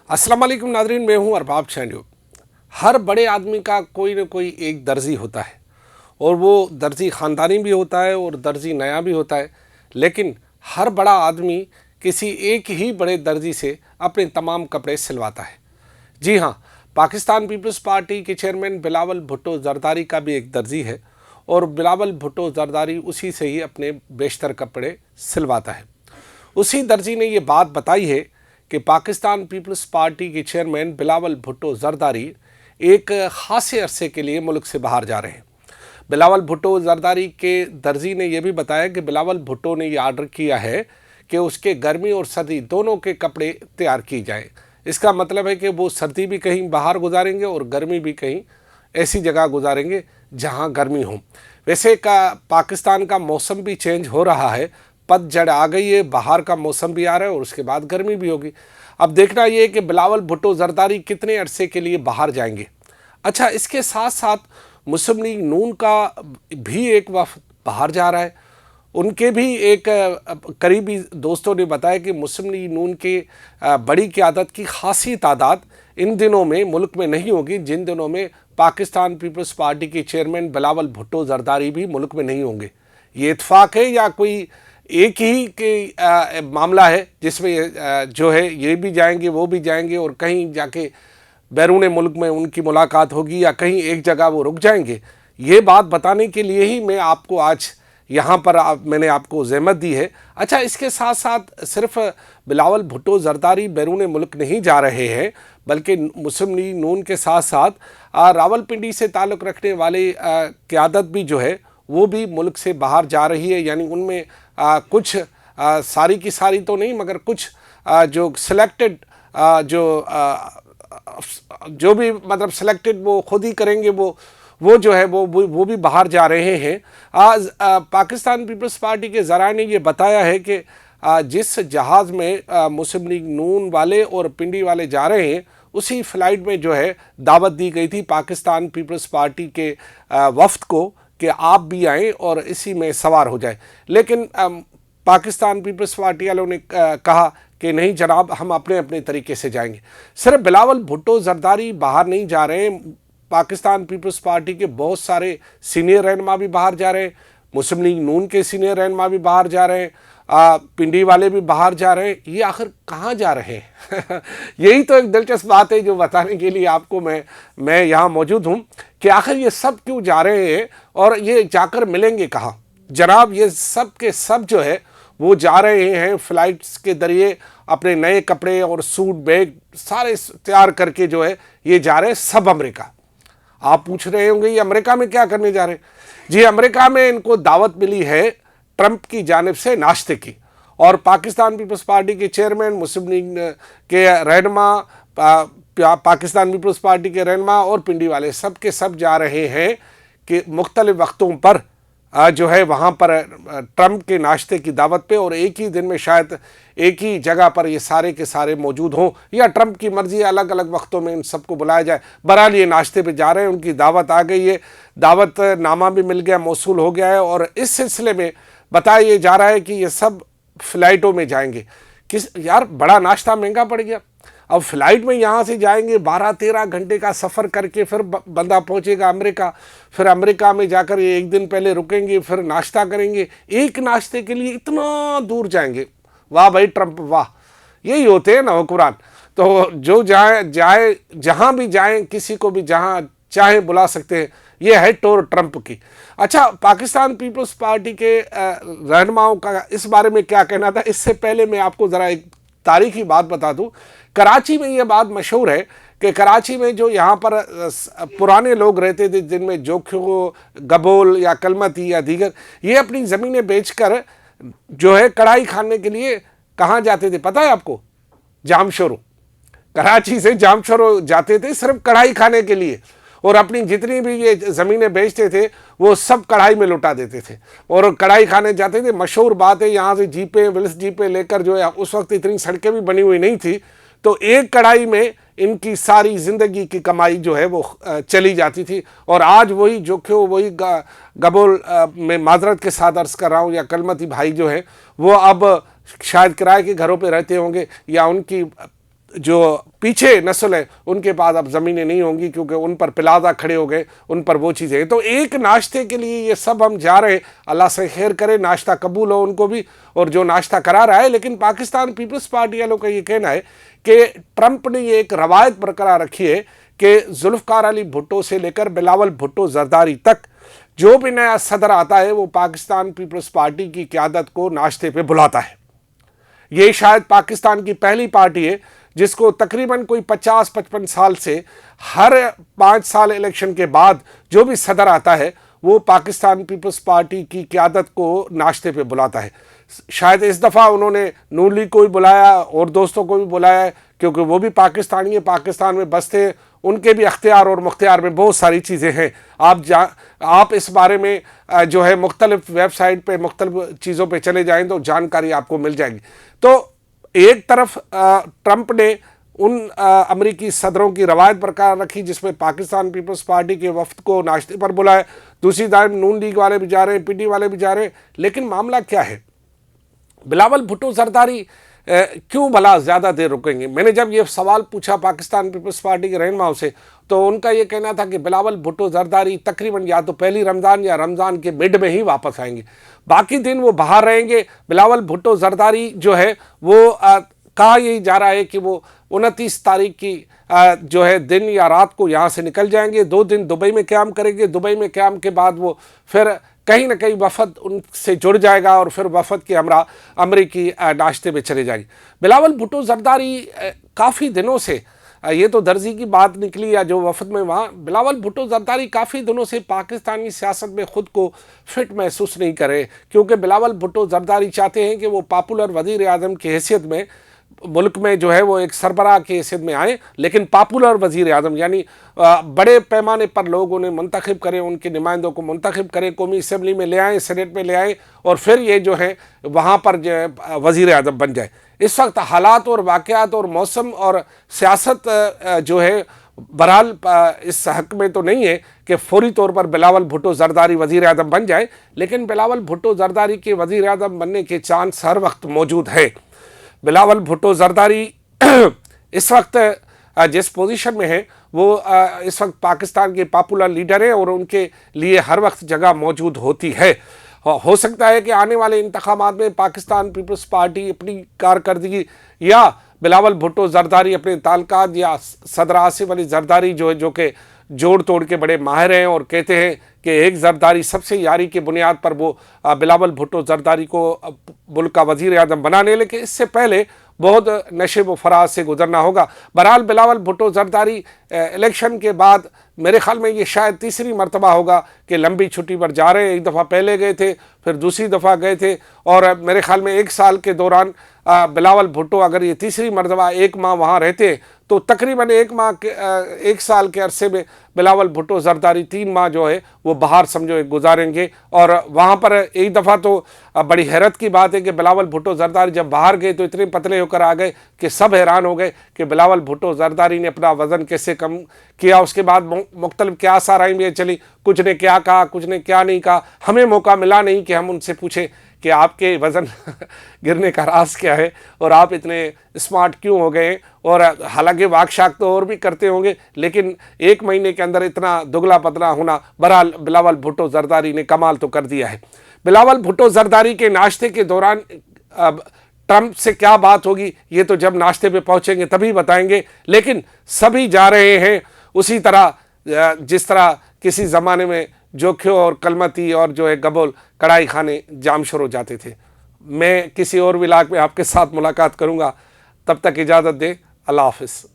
अस्सलाम वालेकुम नादरीन, मैं हूं अरबाब शैंडियो। हर बड़े आदमी का कोई ना कोई एक दर्जी होता है और वो दर्जी ख़ानदानी भी होता है और दर्जी नया भी होता है। लेकिन हर बड़ा आदमी किसी एक ही बड़े दर्जी से अपने तमाम कपड़े सिलवाता है। जी हाँ, पाकिस्तान पीपल्स पार्टी के चेयरमैन बिलावल भुट्टो ज़रदारी का भी एक दर्जी है और बिलावल भुट्टो ज़रदारी उसी से ही अपने बेशतर कपड़े सिलवाता है। उसी दर्जी ने ये बात बताई है कि पाकिस्तान पीपल्स पार्टी के चेयरमैन बिलावल भुट्टो ज़रदारी एक खासे अरसे के लिए मुल्क से बाहर जा रहे हैं। बिलावल भुट्टो ज़रदारी के दर्जी ने यह भी बताया कि बिलावल भुट्टो ने यह आर्डर किया है कि उसके गर्मी और सर्दी दोनों के कपड़े तैयार किए जाएं। इसका मतलब है कि वो सर्दी भी कहीं बाहर गुजारेंगे और गर्मी भी कहीं ऐसी जगह गुजारेंगे जहां गर्मी हो। वैसे पाकिस्तान का मौसम भी चेंज हो रहा है, पतझड़ आ गई है, बाहर का मौसम भी आ रहा है और उसके बाद गर्मी भी होगी। अब देखना ये है कि बिलावल भुट्टो ज़रदारी कितने अरसे के लिए बाहर जाएंगे। अच्छा, इसके साथ साथ मुस्लिम लीग नून का भी एक वफ़द बाहर जा रहा है। उनके भी एक करीबी दोस्तों ने बताया कि मुस्लिम लीग नून के बड़ी क़यादत की खासी तादाद इन दिनों में मुल्क में नहीं होगी, जिन दिनों में पाकिस्तान पीपल्स पार्टी के चेयरमैन बिलावल भुट्टो ज़रदारी भी मुल्क में नहीं होंगे। ये इत्फाक है या कोई एक ही के मामला है जिसमें जो है ये भी जाएंगे वो भी जाएंगे और कहीं जाके बैरून मुल्क में उनकी मुलाकात होगी या कहीं एक जगह वो रुक जाएंगे? ये बात बताने के लिए ही मैं आपको आज यहाँ पर मैंने आपको ज़हमत दी है। अच्छा, इसके साथ साथ सिर्फ बिलावल भुट्टो ज़रदारी बैरून मुल्क नहीं जा रहे हैं, बल्कि मुस्लिम लीग नून के साथ साथ रावलपिंडी से ताल्लुक़ रखने वाले क़यादत भी जो है वो भी मुल्क से बाहर जा रही है। यानी उनमें कुछ सारी की सारी तो नहीं मगर कुछ जो सिलेक्टेड जो भी मतलब सिलेक्टेड वो खुद ही करेंगे, वो जो है वो भी बाहर जा रहे हैं। आज पाकिस्तान पीपल्स पार्टी के ज़राए ने ये बताया है कि जिस जहाज़ में मुस्लिम लीग नून वाले और पिंडी वाले जा रहे हैं उसी फ़्लाइट में जो है दावत दी गई थी पाकिस्तान पीपल्स पार्टी के वफ़द को कि आप भी आएँ और इसी में सवार हो जाए। लेकिन पाकिस्तान पीपल्स पार्टी वालों ने कहा कि नहीं जनाब, हम अपने अपने तरीके से जाएंगे। सिर्फ बिलावल भुट्टो ज़रदारी बाहर नहीं जा रहे हैं, पाकिस्तान पीपल्स पार्टी के बहुत सारे सीनियर रहनुमा भी बाहर जा रहे हैं, मुस्लिम लीग नून के सीनियर रहनुमा भी बाहर जा रहे हैं, पिंडी वाले भी बाहर जा रहे हैं। ये आखिर कहाँ जा रहे हैं? यही तो एक दिलचस्प बात है जो बताने के लिए आपको मैं यहाँ मौजूद हूँ कि आखिर ये सब क्यों जा रहे हैं और ये जाकर मिलेंगे कहाँ। जनाब, ये सब के सब जो है वो जा रहे हैं फ़्लाइट्स के ज़रिए, अपने नए कपड़े और सूट बैग सारे तैयार करके जो है ये जा रहे हैं सब अमेरिका। आप पूछ रहे होंगे ये अमेरिका में क्या करने जा रहे हैं? जी, अमेरिका में इनको दावत मिली है ट्रंप की जानिब से नाश्ते की, और पाकिस्तान पीपल्स पार्टी के चेयरमैन, मुस्लिम लीग के रहनुमा, पाकिस्तान पीपल्स पार्टी के रहनुमा और पिंडी वाले सब के सब जा रहे हैं कि मुख्तलिफ वक्तों पर जो है वहाँ पर ट्रंप के नाश्ते की दावत पे, और एक ही दिन में शायद एक ही जगह पर ये सारे के सारे मौजूद हों, या ट्रंप की मर्ज़ी अलग अलग वक्तों में इन सबको बुलाया जाए। बहरहाल ये नाश्ते पे जा रहे हैं, उनकी दावत आ गई है, दावत नामा भी मिल गया, मौसूल हो गया है, और इस सिलसिले में बताया ये जा रहा है कि ये सब फ़्लाइटों में जाएंगे। यार, बड़ा नाश्ता महंगा पड़ गया। अब फ़्लाइट में यहाँ से जाएंगे 12-13 घंटे का सफ़र करके फिर बंदा पहुँचेगा अमेरिका, फिर अमेरिका में जाकर ये एक दिन पहले रुकेंगे, फिर नाश्ता करेंगे। एक नाश्ते के लिए इतना दूर जाएंगे। वाह भाई ट्रंप, वाह! यही होते हैं ना हुक्मरान। तो जो जाए जहाँ भी जाएं, किसी को भी जहाँ चाहे बुला सकते हैं। ये है टोर ट्रंप की। अच्छा, पाकिस्तान पीपल्स पार्टी के रहनुमाओं का इस बारे में क्या कहना था, इससे पहले मैं आपको ज़रा एक तारीखी बात बता दूं। कराची में ये बात मशहूर है कि कराची में जो यहाँ पर पुराने लोग रहते थे, जिनमें जोखो, गबोल या कलमती या दीगर, ये अपनी ज़मीनें बेचकर जो है कढ़ाई खाने के लिए कहाँ जाते थे पता है आपको? जामशोरो। कराची से जामशोरो जाते थे सिर्फ कढ़ाई खाने के लिए, और अपनी जितनी भी ये ज़मीनें बेचते थे वो सब कढ़ाई में लुटा देते थे और कढ़ाई खाने जाते थे। मशहूर बात है, यहाँ से जीपें, विल्स जीपें लेकर जो है, उस वक्त इतनी सड़कें भी बनी हुई नहीं थी, तो एक कढ़ाई में इनकी सारी ज़िंदगी की कमाई जो है वो चली जाती थी। और आज वही जोखो, वही गबोल में माजरत के साथ अर्ज़ कर रहा हूँ, या कलमती भाई जो है वो अब शायद किराए के घरों पे रहते होंगे, या उनकी جو پیچھے نسل ہے ان کے پاس اب زمینیں نہیں ہوں گی، کیونکہ ان پر پلازا کھڑے ہو گئے، ان پر وہ چیزیں ہیں۔ تو ایک ناشتے کے لیے یہ سب ہم جا رہے، اللہ سے خیر کرے، ناشتہ قبول ہو ان کو بھی، اور جو ناشتہ کرا رہا ہے۔ لیکن پاکستان پیپلز پارٹی والوں کا یہ کہنا ہے کہ ٹرمپ نے یہ ایک روایت برقرار رکھی ہے کہ ذوالفقار علی بھٹو سے لے کر بلاول بھٹو زرداری تک جو بھی نیا صدر آتا ہے وہ پاکستان پیپلز پارٹی کی قیادت کو ناشتے پہ بلاتا ہے۔ یہ شاید پاکستان کی پہلی پارٹی ہے جس کو تقریباً کوئی 50-55 سال سے ہر 5 سال الیکشن کے بعد جو بھی صدر آتا ہے وہ پاکستان پیپلز پارٹی کی قیادت کو ناشتے پہ بلاتا ہے۔ شاید اس دفعہ انہوں نے نون لیگ کو بھی بلایا اور دوستوں کو بھی بلایا ہے، کیونکہ وہ بھی پاکستانی ہیں، پاکستان میں بستے ہیں، ان کے بھی اختیار اور مختیار میں بہت ساری چیزیں ہیں۔ آپ اس بارے میں جو ہے مختلف ویب سائٹ پہ مختلف چیزوں پہ چلے جائیں تو جانکاری آپ کو مل جائے گی۔ تو ایک طرف ٹرمپ نے ان امریکی صدروں کی روایت برقرار رکھی جس میں پاکستان پیپلز پارٹی کے وفد کو ناشتے پر بلایا، دوسری جانب نون لیگ والے بھی جا رہے ہیں، پی ٹی والے بھی جا رہے ہیں۔ لیکن معاملہ کیا ہے؟ بلاول بھٹو زرداری کیوں بھلا زیادہ دیر رکیں گے؟ میں نے جب یہ سوال پوچھا پاکستان پیپلز پارٹی کے رہنماؤں سے تو ان کا یہ کہنا تھا کہ بلاول بھٹو زرداری تقریباً یا تو پہلی رمضان یا رمضان کے مڈ میں ہی واپس آئیں گے، باقی دن وہ باہر رہیں گے۔ بلاول بھٹو زرداری جو ہے وہ کہا یہی جا رہا ہے کہ وہ 29 تاریخ کی جو ہے دن یا رات کو یہاں سے نکل جائیں گے، 2 دن دبئی میں قیام کریں گے، دبئی میں قیام کے بعد وہ پھر کہیں نہ کہیں وفد ان سے جڑ جائے گا اور پھر وفد کے ہمراہ امریکی ناشتے میں چلے جائیں گے۔ بلاول بھٹو زرداری کافی دنوں سے، یہ تو درزی کی بات نکلی یا جو وفد میں وہاں، بلاول بھٹو زرداری کافی دنوں سے پاکستانی سیاست میں خود کو فٹ محسوس نہیں کرے، کیونکہ بلاول بھٹو زرداری چاہتے ہیں کہ وہ پاپولر وزیر اعظم کی حیثیت میں ملک میں جو ہے وہ ایک سربراہ کی حیثیت میں آئیں، لیکن پاپولر وزیر اعظم یعنی بڑے پیمانے پر لوگ انہیں منتخب کریں، ان کے نمائندوں کو منتخب کریں، قومی اسمبلی میں لے آئیں، سینیٹ میں لے آئیں، اور پھر یہ جو ہے وہاں پر جو ہے وزیر اعظم بن جائے۔ اس وقت حالات اور واقعات اور موسم اور سیاست جو ہے بہرحال اس حق میں تو نہیں ہے کہ فوری طور پر بلاول بھٹو زرداری وزیر اعظم بن جائے، لیکن بلاول بھٹو زرداری کے وزیر اعظم بننے کے چانس ہر وقت موجود ہے۔ بلاول بھٹو زرداری اس وقت جس پوزیشن میں ہے وہ اس وقت پاکستان کے پاپولر لیڈر ہیں اور ان کے لیے ہر وقت جگہ موجود ہوتی ہے۔ ہو سکتا ہے کہ آنے والے انتخابات میں پاکستان پیپلز پارٹی اپنی کارکردگی یا بلاول بھٹو زرداری اپنے تعلقات یا صدر آصف علی زرداری جو کہ جوڑ توڑ کے بڑے ماہر ہیں اور کہتے ہیں کہ ایک زرداری سب سے یاری کی بنیاد پر وہ بلاول بھٹو زرداری کو ملک کا وزیر اعظم بنانے، لیکن اس سے پہلے بہت نشیب و فراز سے گزرنا ہوگا۔ بہرحال بلاول بھٹو زرداری الیکشن کے بعد میرے خیال میں یہ شاید تیسری مرتبہ ہوگا کہ لمبی چھٹی پر جا رہے ہیں۔ ایک دفعہ پہلے گئے تھے، پھر دوسری دفعہ گئے تھے، اور میرے خیال میں 1 سال کے دوران بلاول بھٹو اگر یہ تیسری مرتبہ 1 ماہ وہاں رہتے تو تقریباً 1 سال کے عرصے میں بلاول بھٹو زرداری 3 ماہ جو ہے وہ باہر سمجھو گزاریں گے۔ اور وہاں پر ایک دفعہ تو بڑی حیرت کی بات ہے کہ بلاول بھٹو زرداری جب باہر گئے تو اتنے پتلے ہو کر آ گئے کہ سب حیران ہو گئے کہ بلاول بھٹو زرداری نے اپنا وزن کیسے کم کیا۔ اس کے بعد مختلف کیا آرائیاں چلی، کچھ نے کیا کہا، کچھ نے کیا نہیں کہا۔ ہمیں موقع ملا نہیں کہ ہم ان سے پوچھیں کہ آپ کے وزن گرنے کا راز کیا ہے اور آپ اتنے اسمارٹ کیوں ہو گئے ہیں، اور حالانکہ واک شاک تو اور بھی کرتے ہوں گے، لیکن 1 مہینے کے اندر اتنا دگلا پتلا ہونا، بہرحال بلاول بھٹو زرداری نے کمال تو کر دیا ہے۔ بلاول بھٹو زرداری کے ناشتے کے دوران ٹرمپ سے کیا بات ہوگی یہ تو جب ناشتے پہ پہنچیں گے تبھی بتائیں گے، لیکن سبھی جا رہے ہیں اسی طرح جس طرح کسی زمانے میں جوکھیو اور کلمتی اور جو ہے گبول کڑائی خانے جام شروع جاتے تھے۔ میں کسی اور ولاگ میں آپ کے ساتھ ملاقات کروں گا، تب تک اجازت دیں، اللہ حافظ۔